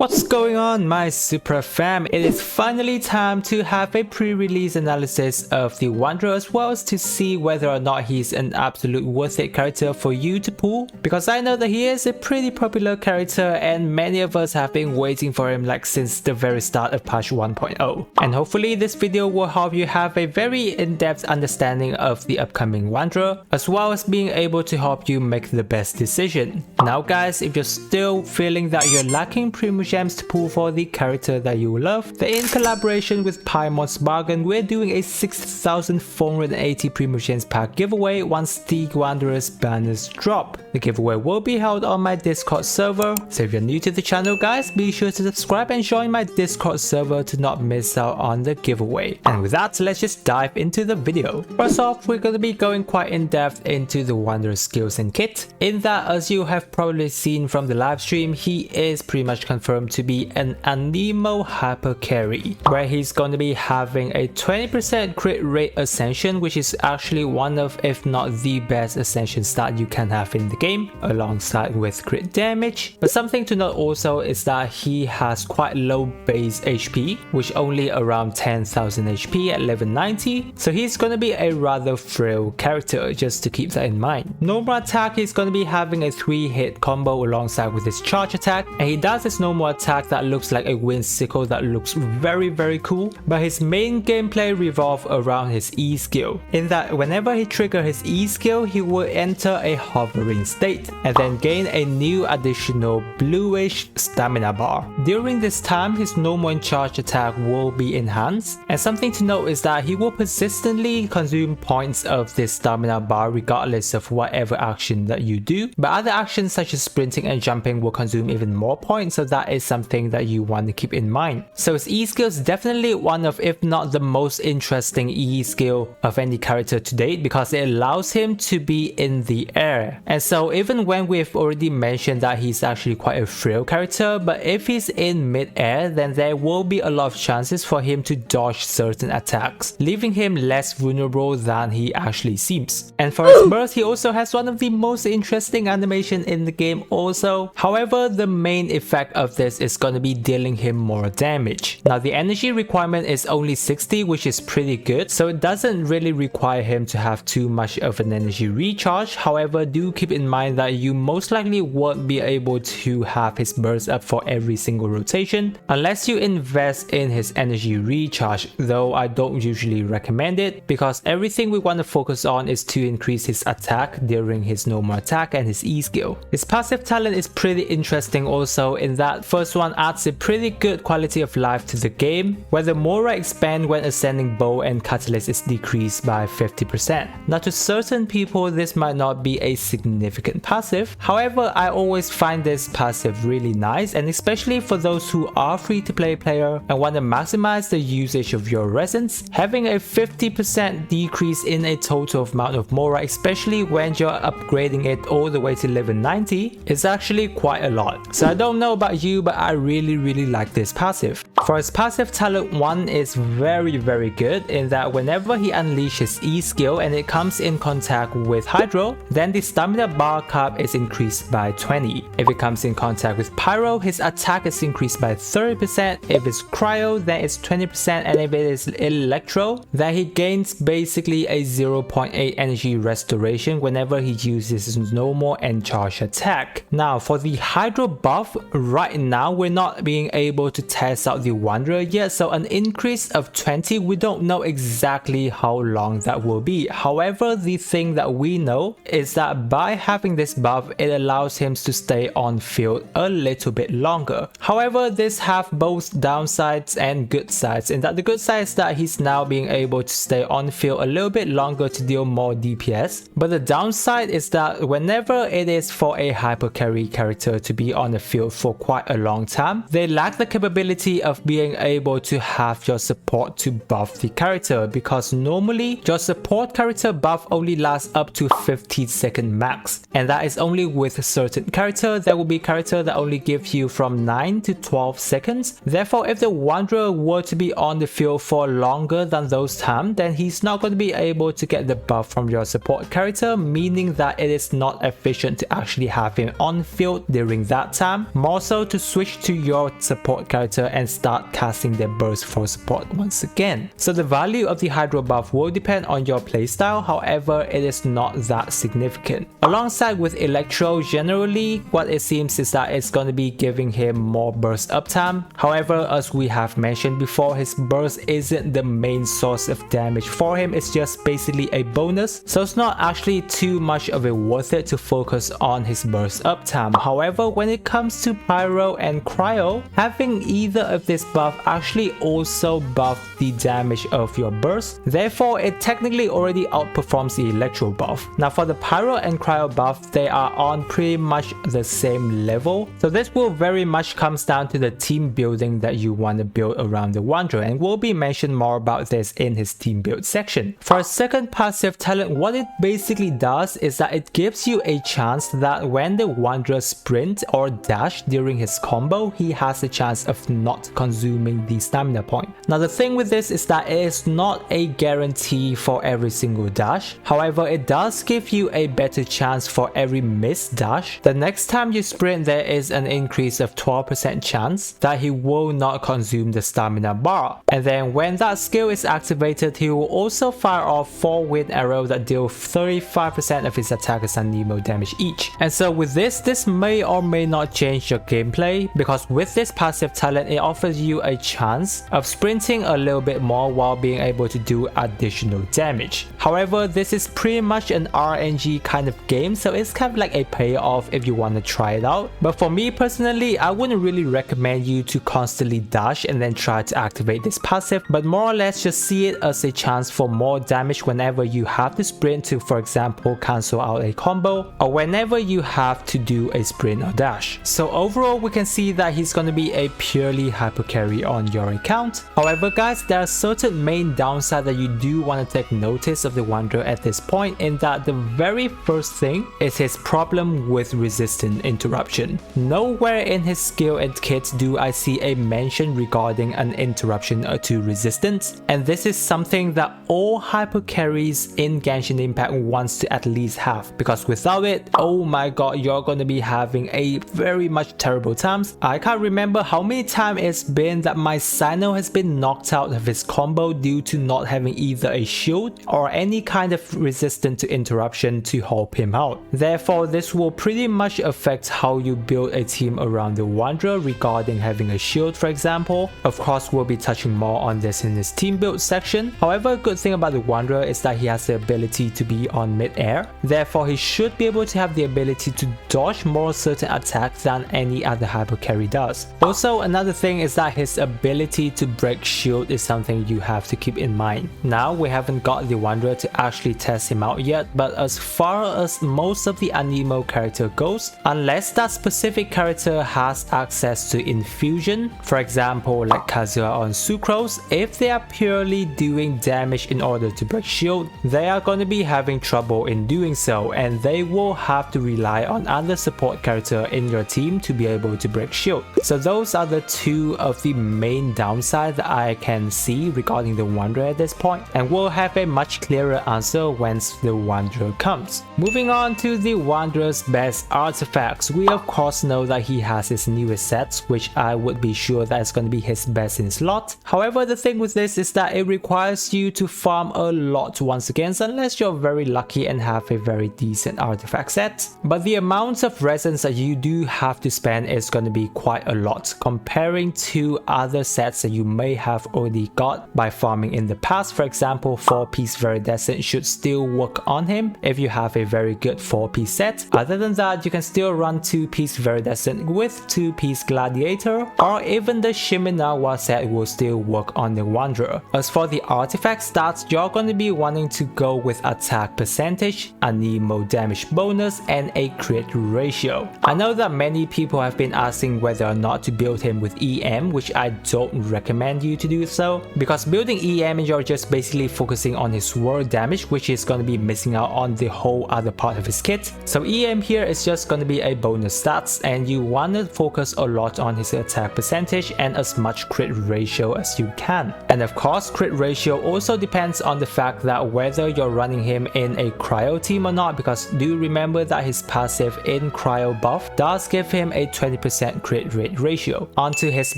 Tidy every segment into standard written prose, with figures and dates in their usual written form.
What's going on, my Super fam? It is finally time to have a pre-release analysis of the Wanderer as well as to see whether or not he's an absolute worth it character for you to pull, because I know that he is a pretty popular character and many of us have been waiting for him like since the very start of patch 1.0. And hopefully this video will help you have a very in-depth understanding of the upcoming Wanderer, as well as being able to help you make the best decision. Now guys, if you're still feeling that you're lacking Primogems to pull for the character that you love, then in collaboration with Primogems Bargain, we're doing a 6,480 Primogems pack giveaway once the Wanderer's banners drop. The giveaway will be held on my Discord server, so if you're new to the channel guys, be sure to subscribe and join my Discord server to not miss out on the giveaway. And with that, let's just dive into the video. First off, we're going to be going quite in depth into the Wanderer's skills and kit, in that as you have probably seen from the live stream, he is pretty much confirmed to be an Anemo hyper carry, where he's going to be having a 20% crit rate ascension, which is actually one of, if not the best ascension stat you can have in the game, alongside with crit damage. But something to note also is that he has quite low base HP, which only around 10,000 HP at level 90, so he's going to be a rather frail character, just to keep that in mind. Normal attack, he's going to be having a 3-hit combo alongside with his charge attack, and he does his normal attack that looks like a wind sickle that looks very cool, but his main gameplay revolves around his E skill, in that whenever he triggers his E skill, he will enter a hovering state and then gain a new additional bluish stamina bar. During this time, his normal and charge attack will be enhanced, and something to note is that he will persistently consume points of this stamina bar regardless of whatever action that you do, but other actions such as sprinting and jumping will consume even more points, so that is something that you want to keep in mind. So his E skill is definitely one of, if not the most interesting E skill of any character to date, because it allows him to be in the air. And so even when we've already mentioned that he's actually quite a frail character, but if he's in mid-air, then there will be a lot of chances for him to dodge certain attacks, leaving him less vulnerable than he actually seems. And for his burst, he also has one of the most interesting animation in the game also. However, the main effect of this is going to be dealing him more damage. Now the energy requirement is only 60, which is pretty good, so it doesn't really require him to have too much of an energy recharge. However, do keep in mind that you most likely won't be able to have his burst up for every single rotation unless you invest in his energy recharge, though I don't usually recommend it, because everything we want to focus on is to increase his attack during his normal attack and his E skill. His passive talent is pretty interesting also, in that first one adds a pretty good quality of life to the game, where the Mora expand when ascending bow and catalyst is decreased by 50%. Now to certain people this might not be a significant passive, however I always find this passive really nice, and especially for those who are free to play player and want to maximize the usage of your resins, having a 50% decrease in a total amount of Mora, especially when you're upgrading it all the way to level 90, is actually quite a lot. So I don't know about you, but I really like this passive. For his passive, talent 1 is very good, in that whenever he unleashes E skill and it comes in contact with Hydro, then the stamina bar cap is increased by 20. If it comes in contact with Pyro, his attack is increased by 30%. If it's Cryo, then it's 20%, and if it is Electro, then he gains basically a 0.8 energy restoration whenever he uses his normal and charge attack. Now for the Hydro buff, right now we're not being able to test out the Wanderer yet, so an increase of 20, we don't know exactly how long that will be. However, the thing that we know is that by having this buff, it allows him to stay on field a little bit longer. However, this have both downsides and good sides, in that the good side is that he's now being able to stay on field a little bit longer to deal more DPS, but the downside is that whenever it is for a hyper carry character to be on the field for quite a long time, they lack the capability of of being able to have your support to buff the character, because normally your support character buff only lasts up to 15 second max, and that is only with a certain character. There will be character that only give you from 9 to 12 seconds. Therefore, if the Wanderer were to be on the field for longer than those time, then he's not going to be able to get the buff from your support character, meaning that it is not efficient to actually have him on field during that time. More so to switch to your support character and start casting their burst for support once again. So the value of the Hydro buff will depend on your playstyle, however it is not that significant. Alongside with Electro, generally what it seems is that it's going to be giving him more burst uptime. However, as we have mentioned before, his burst isn't the main source of damage for him, it's just basically a bonus, so it's not actually too much of it worth it to focus on his burst uptime. However, when it comes to Pyro and Cryo, having either of this buff actually also buff the damage of your burst, therefore it technically already outperforms the Electro buff. Now for the Pyro and Cryo buff, they are on pretty much the same level, so this will very much comes down to the team building that you want to build around the Wanderer, and we'll be mentioning more about this in his team build section. For a second passive talent, what it basically does is that it gives you a chance that when the Wanderer sprint or dash during his combo, he has a chance of not consuming the stamina point. Now the thing with this is that it is not a guarantee for every single dash, however it does give you a better chance for every missed dash. The next time you sprint, there is an increase of 12% chance that he will not consume the stamina bar, and then when that skill is activated, he will also fire off 4 wind arrows that deal 35% of his attackers and Nemo damage each. And so with this may or may not change your gameplay, because with this passive talent it offers you a chance of sprinting a little bit more while being able to do additional damage. However, this is pretty much an RNG kind of game, so it's kind of like a payoff if you want to try it out. But for me personally, I wouldn't really recommend you to constantly dash and then try to activate this passive, but more or less just see it as a chance for more damage whenever you have to sprint to, for example, cancel out a combo, or whenever you have to do a sprint or dash. So overall, we can see that he's going to be a purely hyper carry on your account. However guys, there are certain main downsides that you do want to take notice of the Wanderer at this point, in that the very first thing is his problem with resistant interruption. Nowhere in his skill and kit do I see a mention regarding an interruption to resistance, and this is something that all hyper carries in Genshin Impact wants to at least have, because without it, oh my god, you're going to be having a very much terrible times. I can't remember how many times it's been that my Sino has been knocked out of his combo due to not having either a shield or any kind of resistance to interruption to help him out. Therefore, this will pretty much affect how you build a team around the Wanderer regarding having a shield, for example. Of course, we'll be touching more on this in his team build section. However, a good thing about the Wanderer is that he has the ability to be on mid-air. Therefore, he should be able to have the ability to dodge more certain attacks than any other hyper carry does. Also, another thing is that his ability to break shield is something you have to keep in mind. Now, we haven't got the Wanderer to actually test him out yet, but as far as most of the Anemo character goes, unless that specific character has access to infusion, for example like Kazuha on Sucrose, if they are purely doing damage in order to break shield, they are going to be having trouble in doing so, and they will have to rely on other support character in your team to be able to break shield. So those are the two of the main downsides that I can see regarding the Wanderer at this point, and we'll have a much clearer answer once the Wanderer comes. Moving on to the Wanderer's best artifacts, we of course know that he has his newest sets, which I would be sure that is going to be his best in slot. However, the thing with this is that it requires you to farm a lot once again, unless you're very lucky and have a very decent artifact set. But the amount of resins that you do have to spend is going to be quite a lot comparing to other sets that you may have already got by farming in the past. For example, 4-piece Viridescent should still work on him if you have a very good 4-piece set. Other than that, you can still run 2-piece Viridescent with 2-piece Gladiator, or even the Shiminawa set will still work on the Wanderer. As for the artifact stats, you're going to be wanting to go with attack percentage, Anemo damage bonus, and a crit ratio. I know that many people have been asking whether or not to build him with EM, EM, which I don't recommend you to do so, because building EM you're just basically focusing on his sword damage, which is going to be missing out on the whole other part of his kit. So EM here is just going to be a bonus stats, and you want to focus a lot on his attack percentage and as much crit ratio as you can. And of course, crit ratio also depends on the fact that whether you're running him in a cryo team or not, because do remember that his passive in cryo buff does give him a 20% crit rate ratio. Onto his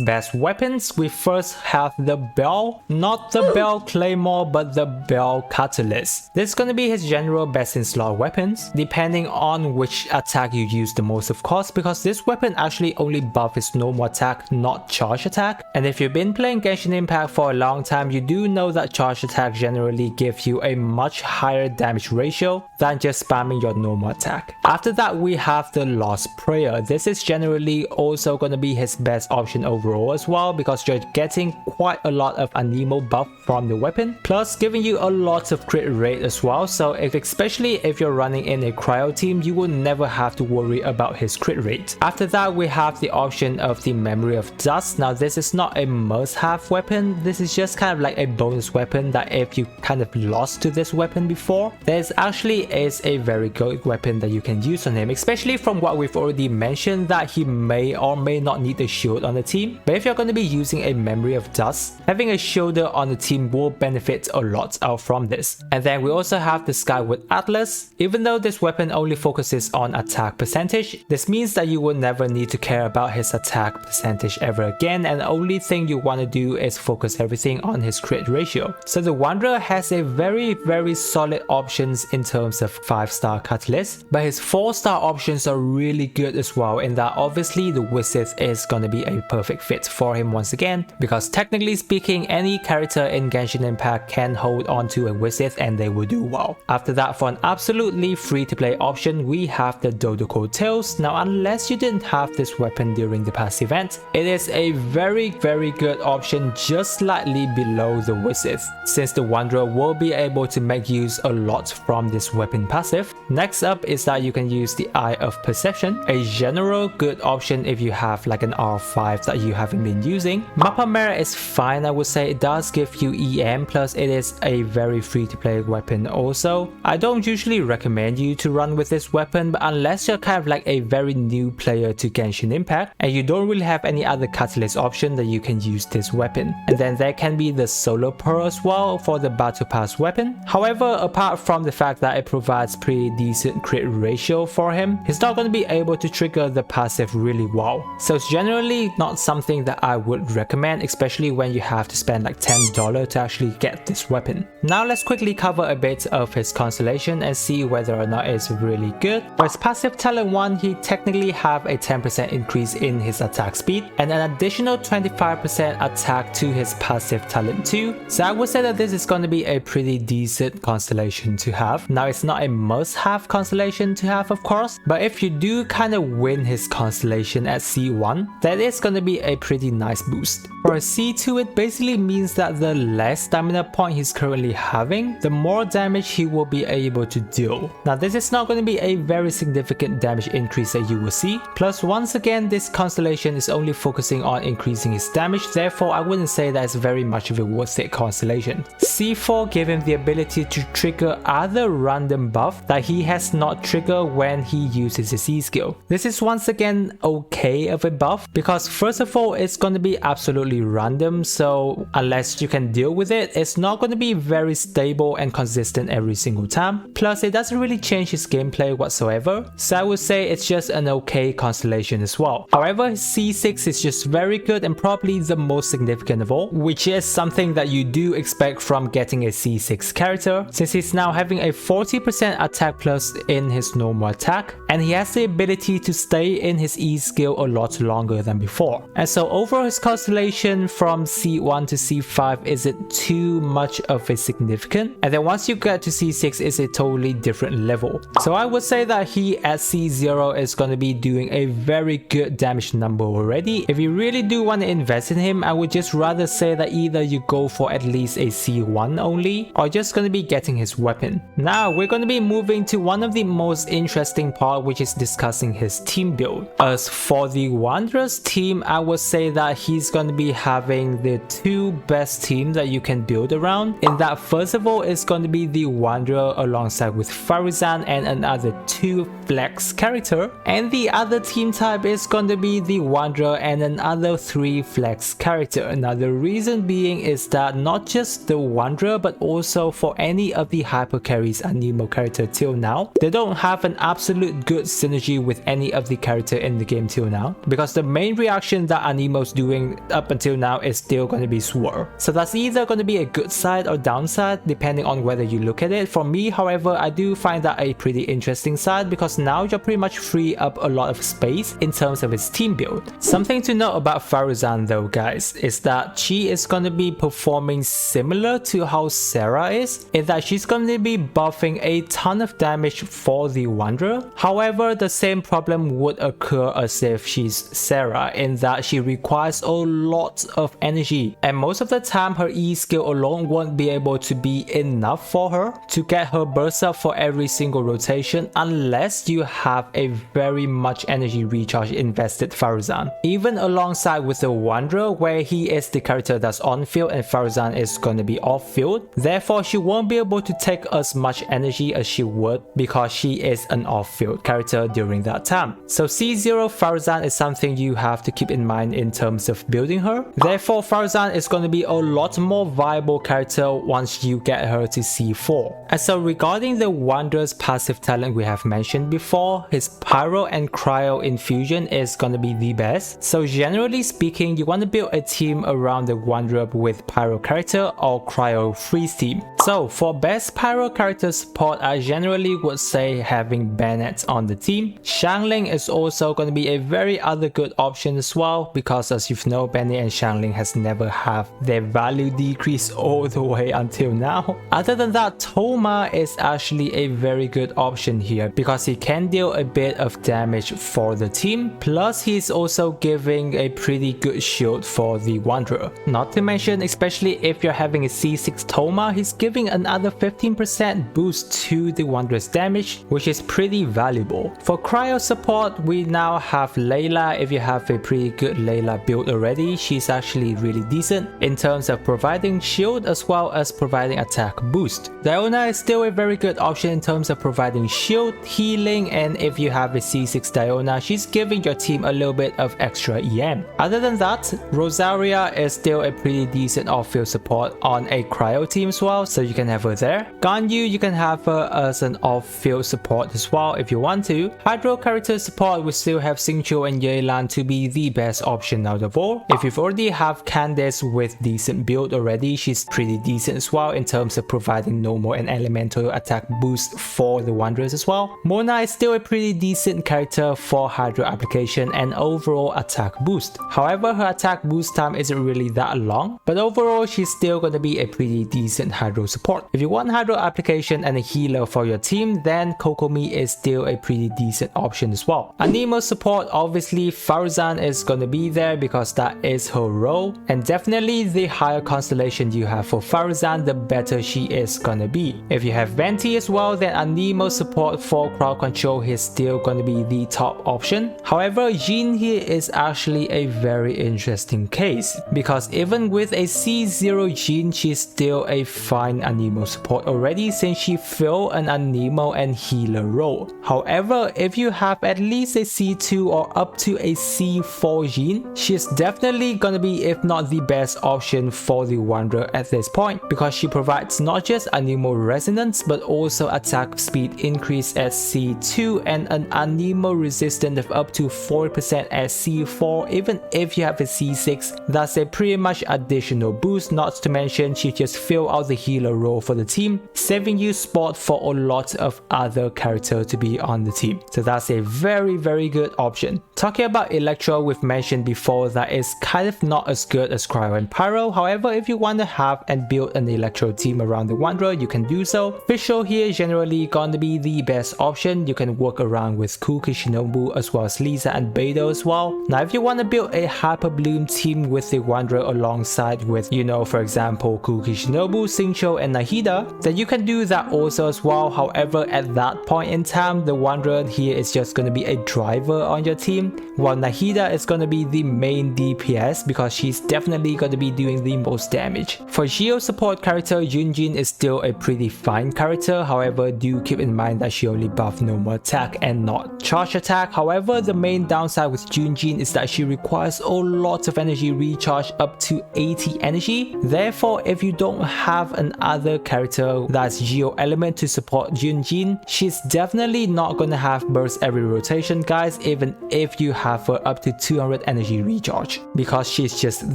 best weapons, we first have the bell, not the bell claymore but the bell catalyst. This is going to be his general best in slot weapons, depending on which attack you use the most of course, because this weapon actually only buffs his normal attack, not charge attack. And if you've been playing Genshin Impact for a long time, you do know that charge attack generally gives you a much higher damage ratio than just spamming your normal attack. After that, we have the Lost Prayer. This is generally also going to be his best option overall as well, because you're getting quite a lot of anemo buff from the weapon, plus giving you a lot of crit rate as well. So especially if you're running in a cryo team, you will never have to worry about his crit rate. After that, we have the option of the Memory of Dust. Now this is not a must-have weapon, this is just kind of like a bonus weapon that if you kind of lost to this weapon before, there's actually is a very good weapon that you can use on him, especially from what we've already mentioned that he may or may not need a shield on the team. But if you're going to be using a Memory of Dust, having a shoulder on the team will benefit a lot out from this. And then we also have the Skyward Atlas. Even though this weapon only focuses on attack percentage, this means that you will never need to care about his attack percentage ever again, and the only thing you want to do is focus everything on his crit ratio. So the Wanderer has a very solid options in terms of 5-star catalyst, but his 4-star options are really good as well, in that obviously the Wizard is going to be a perfect fit for him once again, because technically speaking any character in Genshin Impact can hold on to a Wizard and they will do well. After that, for an absolutely free to play option, we have the Dodoko Tails. Now unless you didn't have this weapon during the past event, it is a very good option just slightly below the Wizard, since the Wanderer will be able to make use a lot from this weapon passive. Next up is that you can use the Eye of Perception, a general good option if you have like an R5 that you haven't been using. Mappa Mera is fine, I would say. It does give you EM, plus it is a very free to play weapon also. I don't usually recommend you to run with this weapon, but unless you're kind of like a very new player to Genshin Impact and you don't really have any other catalyst option, that you can use this weapon. And then there can be the Solar Pearl as well for the Battle Pass weapon. However, apart from the fact that it provides pretty decent crit ratio for him, he's not going to be able to trigger the passive really well. So it's generally not something that I would recommend, especially when you have to spend like $10 to actually get this weapon. Now let's quickly cover a bit of his constellation and see whether or not it's really good. For his passive talent 1, he technically have a 10% increase in his attack speed and an additional 25% attack to his passive talent 2. So I would say that this is going to be a pretty decent constellation to have. Now it's not a must-have constellation to have of course, but if you do kind of win his constellation at C1, that is going to be a pretty nice boost. For a C2, it basically means that the less stamina point he's currently having, the more damage he will be able to deal. Now this is not going to be a very significant damage increase that you will see. Plus once again, this constellation is only focusing on increasing his damage, therefore I wouldn't say that it's very much of a worth it constellation. C4 gave him the ability to trigger other random buff that he has not triggered when he uses his E skill. This is once again okay of a buff, because first of all it's going to be absolutely random, so unless you can deal with it, it's not going to be very stable and consistent every single time. Plus it doesn't really change his gameplay whatsoever, so I would say it's just an okay constellation as well. However, C6 is just very good and probably the most significant of all, which is something that you do expect from getting a C6 character, since he's now having a 40% attack plus in his normal attack, and he has the ability to stay in his E skill a lot longer than before. And so overall his constellation from C1 to C5 isn't too much of a significant, and then once you get to C6 it's a totally different level. So I would say that he at C0 is going to be doing a very good damage number already. If you really do want to invest in him, I would just rather say that either you go for at least a C1 only, or just going to be getting his weapon. Now we're going to be moving to one of the most interesting part, which is discussing his team build. As for the Wanderer's team, I would say say that he's going to be having the two best teams that you can build around. In that, first of all, it's going to be the Wanderer alongside with Faruzan and another 2 flex character, and the other team type is going to be the Wanderer and another 3 flex character. Now the reason being is that not just the Wanderer but also for any of the hyper carries Anemo character till now, they don't have an absolute good synergy with any of the character in the game till now, because the main reaction that Anemo's doing up until now is still going to be Swirl. So that's either going to be a good side or downside depending on whether you look at it. For me, however, I do find that a pretty interesting side, because now you're pretty much free up a lot of space in terms of its team build. Something to note about Faruzan though, guys, is that she is going to be performing similar to how Sarah is, in that she's going to be buffing a ton of damage for the Wanderer. However, the same problem would occur as if she's Sarah, in that she requires a lot of energy, and most of the time her E skill alone won't be able to be enough for her to get her burst up for every single rotation unless you have a very much energy recharge invested Faruzan. Even alongside with the Wanderer, where he is the character that's on field and Faruzan is going to be off field, therefore she won't be able to take as much energy as she would because she is an off field character during that time. So C0 Faruzan is something you have to keep in mind in terms of building her. Therefore Faruzan is going to be a lot more viable character once you get her to C4. And so regarding the Wanderer's passive talent we have mentioned before, his Pyro and Cryo infusion is going to be the best. So generally speaking, you want to build a team around the Wanderer with Pyro character or Cryo freeze team. So for best Pyro character support, I generally would say having Bennett on the team. Xiangling is also going to be a very other good option as well, because as you know, Bennett and Xiangling has never have their value decrease all the way until now. Other than that, Thoma is actually a very good option here because he can deal a bit of damage for the team, plus he's also giving a pretty good shield for the Wanderer. Not to mention, especially if you're having a C6 Thoma, he's giving another 15% boost to the Wanderer's damage, which is pretty valuable. For Cryo support, we now have Layla. If you have a pretty good Layla build already, she's actually really decent in terms of providing shield as well as providing attack boost. Diona is still a very good option in terms of providing shield, healing, and if you have a C6 Diona, she's giving your team a little bit of extra EM. Other than that, Rosaria is still a pretty decent off-field support on a Cryo team as well, so you can have her there. Ganyu, you can have her as an off-field support as well if you want to. Hydro character support, we still have Xingqiu and Yelan to be the best option out of all. If you've already have Candace with decent build already, she's pretty decent as well in terms of providing normal and elemental attack boost for the Wanderers as well. Mona is still a pretty decent character for Hydro application and overall attack boost. However, her attack boost time isn't really that long, but overall she's still going to be a pretty decent Hydro support. If you want Hydro application and a healer for your team, then Kokomi is still a pretty decent option as well. Anemo support, obviously Faruzan is going to be there because that is her role, and definitely the higher constellation you have for Faruzan, the better she is gonna be. If you have Venti as well, then Anemo support for crowd control is still gonna be the top option. However, Jean here is actually a very interesting case, because even with a C0 Jean, she's still a fine Anemo support already since she filled an Anemo and healer role. However, if you have at least a C2 or up to a C4 Jean, she's definitely gonna be, if not the best option for the Wanderer at this point, because she provides not just Anemo resonance but also attack speed increase at C2 and an Anemo resistance of up to 4% at C4. Even if you have a C6, that's a pretty much additional boost. Not to mention, she just fill out the healer role for the team, saving you spot for a lot of other characters to be on the team. So that's a very good option. Talking about Electro, we've mentioned before that it's kind of not as good as Cryo and Pyro. However, if you want to have and build an Electro team around the Wanderer, you can do so. Fischl here is generally going to be the best option. You can work around with Kuki, Shinobu, as well as Lisa and Beidou as well. Now, if you want to build a Hyper Bloom team with the Wanderer alongside with, you know, for example, Kuki, Shinobu, Xingqiu, and Nahida, then you can do that also as well. However, at that point in time, the Wanderer here is just going to be a driver on your team, while Nahida is going to be the main DPS because she's definitely going to be doing the most damage. For Geo support character, Yunjin is still a pretty fine character. However, do keep in mind that she only buff normal attack and not charge attack. However, the main downside with Yunjin is that she requires a lot of energy recharge, up to 80 energy. Therefore, if you don't have another character that's Geo element to support Yunjin, she's definitely not gonna have burst every rotation, guys, even if you have her up to 200 energy recharge, because she's just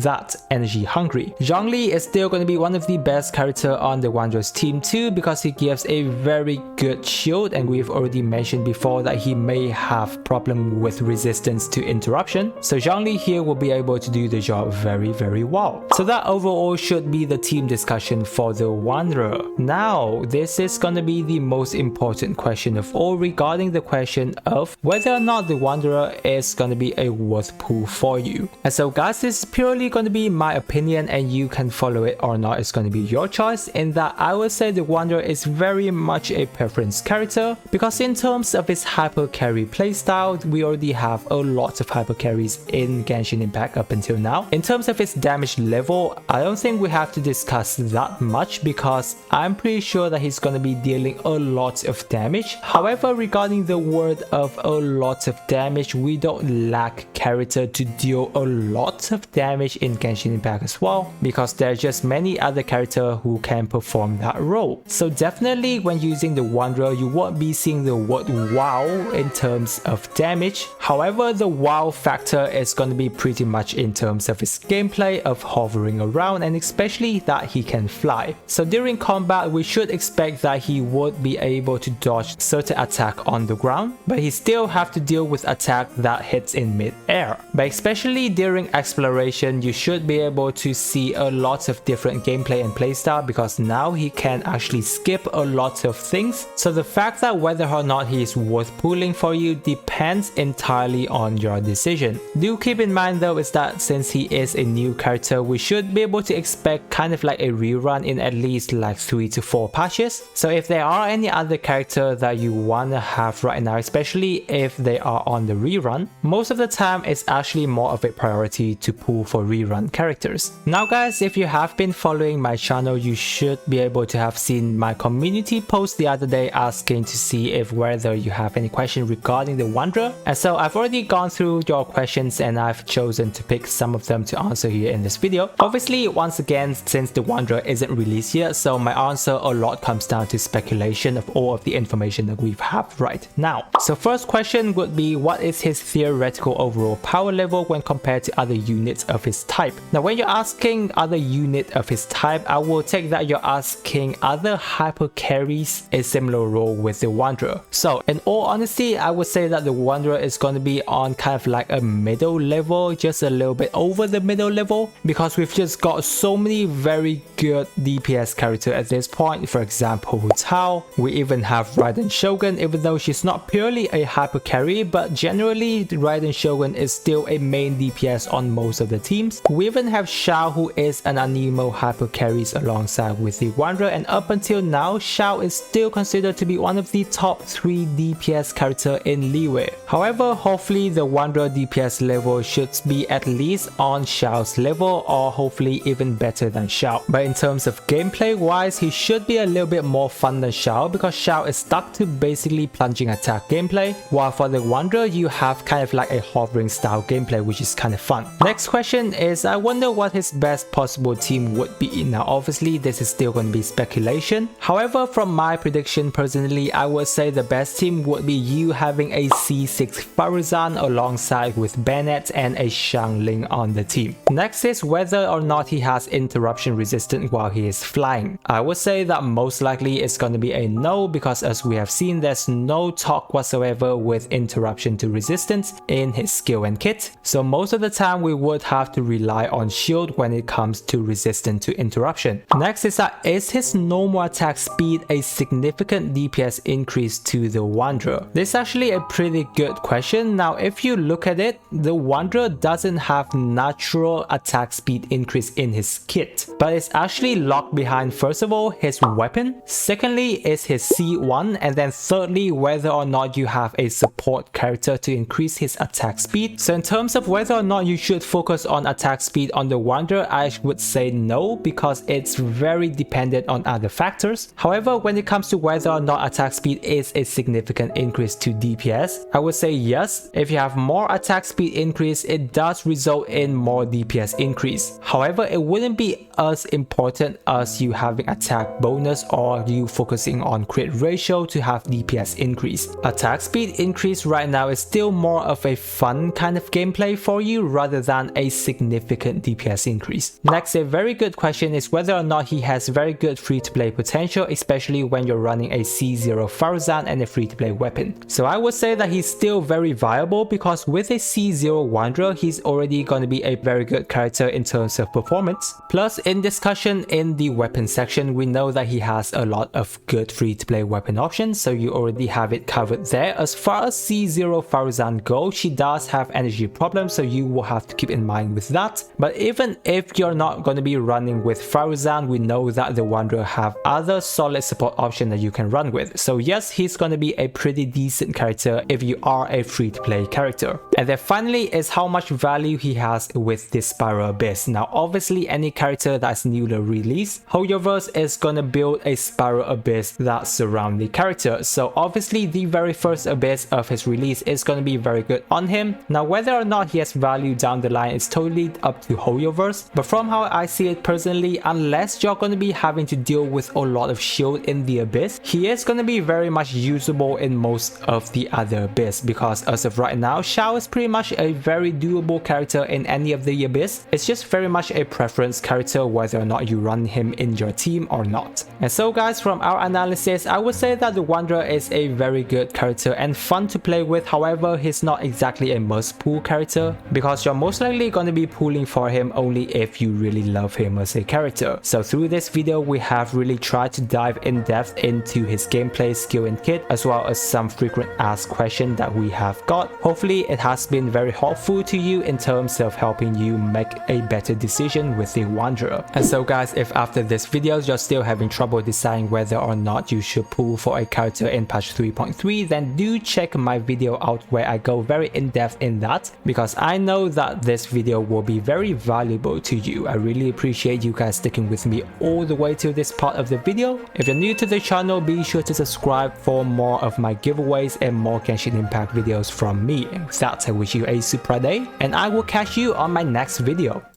that energy hungry. Zhongli is still gonna be one of the best character on the Wanderers team too, because he gives a very good shield, and we've already mentioned before that he may have problem with resistance to interruption. So Zhongli here will be able to do the job very well. So that overall should be the team discussion for the Wanderer. Now, this is gonna be the most important question of all, regarding the question of whether or not the Wanderer is gonna be a worth pull for you. And so guys, this is purely gonna be my opinion, and you can follow it or not. It's gonna be your choice. In that, I would say the Wanderer is very much a preference character, because in terms of its hyper carry playstyle, we already have a lot of hyper carries in Genshin Impact up until now. In terms of its damage level, I don't think we have to discuss that much, because I'm pretty sure that he's gonna be dealing a lot of damage. However, regarding the word of a lot of damage, we don't lack character to deal a lot of damage in Genshin Impact as well, because there are just many other characters who can perform that role. So definitely when using the Wanderer, you won't be seeing the word wow in terms of damage. However, the wow factor is going to be pretty much in terms of his gameplay of hovering around, and especially that he can fly. So during combat, we should expect that he would be able to dodge certain attack on the ground, but he still have to deal with attack that hits in mid-air. But especially during exploration, you should be able to see a lot of different gameplay and playstyle, because now he can actually skip a lot of things. So the fact that whether or not he is worth pulling for you depends entirely on your decision. Do keep in mind though is that since he is a new character, we should be able to expect kind of like a rerun in at least like 3 to 4 patches. So if there are any other character that you wanna have right now, especially if they are on the rerun, most of the time it's actually more of a priority to pull for rerun characters. Now guys, if you have been following my channel, you should be able to have seen my community post the other day asking to see if whether you have any question regarding the Wanderer. And so I've already gone through your questions, and I've chosen to pick some of them to answer here in this video. Obviously, once again, since the Wanderer isn't released yet, so my answer a lot comes down to speculation of all of the information that we have right now. So first question would be, what is his theoretical overall power level when compared to other units of his type? Now when you're asking other unit of his type, I will take that you're asking other hyper carries a similar role with the Wanderer. So in all honesty, I would say that the Wanderer is going to be on kind of like a middle level, just a little bit over the middle level, because we've just got so many very good DPS character at this point. For example, Tao. We even have Raiden Shogun, even though she's not purely a hyper carry, but generally Raiden Shogun is still a main DPS on most of the teams. We even have Xiao, who is an Anemo hyper carries alongside with the Wanderer, and up until now, Xiao is still considered to be one of the top 3 DPS character in Liyue. However, hopefully the Wanderer DPS level should be at least on Xiao's level, or hopefully even better than Xiao. But in terms of gameplay wise, he should be a little bit more fun than Xiao, because Xiao is stuck to basically plunging attack gameplay, while for the Wanderer you have kind of like a hovering style gameplay, which is kind of fun. Next question is, I wonder what his best possible team would be. Now obviously this is still going to be speculation. However, from my prediction personally, I would say the best team would be you having a C6 Faruzan alongside with Bennett and a Xiangling on the team. Next is whether or not he has interruption resistance while he is flying. I would say that most likely it's going to be a no, because as we have seen, there's no talk whatsoever with interruption to resistance in his skill and kit. So most of the time we would have to rely on shield when it comes to resistance to interruption. Next is that, is his normal attack speed a significant DPS increase to the Wanderer? This is actually a pretty good question. Now if you look at it, the Wanderer doesn't have natural attack speed increase in his kit, but it's actually locked behind, first of all, his weapon, secondly is his C1, and then thirdly whether or not you have a support character to increase his attack speed. So in terms of of whether or not you should focus on attack speed on the Wanderer, I would say no, because it's very dependent on other factors. However, when it comes to whether or not attack speed is a significant increase to DPS, I would say yes. If you have more attack speed increase, it does result in more DPS increase. However, it wouldn't be as important as you having attack bonus or you focusing on crit ratio to have DPS increase. Attack speed increase right now is still more of a fun kind of gameplay for you rather than a significant DPS increase. Next, a very good question is whether or not he has very good free-to-play potential, especially when you're running a C0 Faruzan and a free-to-play weapon. So I would say that he's still very viable, because with a C0 Wanderer, he's already going to be a very good character in terms of performance. Plus, in discussion in the weapon section, we know that he has a lot of good free-to-play weapon options, so you already have it covered there. As far as C0 Faruzan goes, she does have energy problems, so you will have to keep in mind with that. But even if you're not going to be running with Faruzan, we know that the Wanderer have other solid support options that you can run with. So yes, he's going to be a pretty decent character if you are a free-to-play character. And then finally is how much value he has with this Spiral Abyss. Now obviously any character that's newly released, HOYO-verse is going to build a Spiral Abyss that surrounds the character. So obviously the very first Abyss of his release is going to be very good on him. Now whether or not he has value down the line is totally up to HOYO-verse, but from how I see it personally, unless you're going to be having to deal with a lot of shield in the Abyss, he is going to be very much usable in most of the other Abyss, because as of right now, Xiao is pretty much a very doable character in any of the Abyss. It's just very much a preference character whether or not you run him in your team or not. And so guys, from our analysis, I would say that the Wanderer is a very good character and fun to play with. However, he's not exactly a must pull character, because you're most likely going to be pulling for him only if you really love him as a character. So through this video, we have really tried to dive in depth into his gameplay, skill and kit, as well as some frequent asked questions that we have got. Hopefully it has been very helpful to you in terms of helping you make a better decision with the Wanderer. And so guys, if after this video you're still having trouble deciding whether or not you should pull for a character in patch 3.3, then do check my video out where I go very in depth in that, because I know that this video will be very valuable to you. I really appreciate you guys sticking with me all the way to this part of the video. If you're new to the channel, be sure to subscribe for more of my giveaways and more Genshin Impact videos from me. And with that, I wish you a super day, and I will catch you on my next video.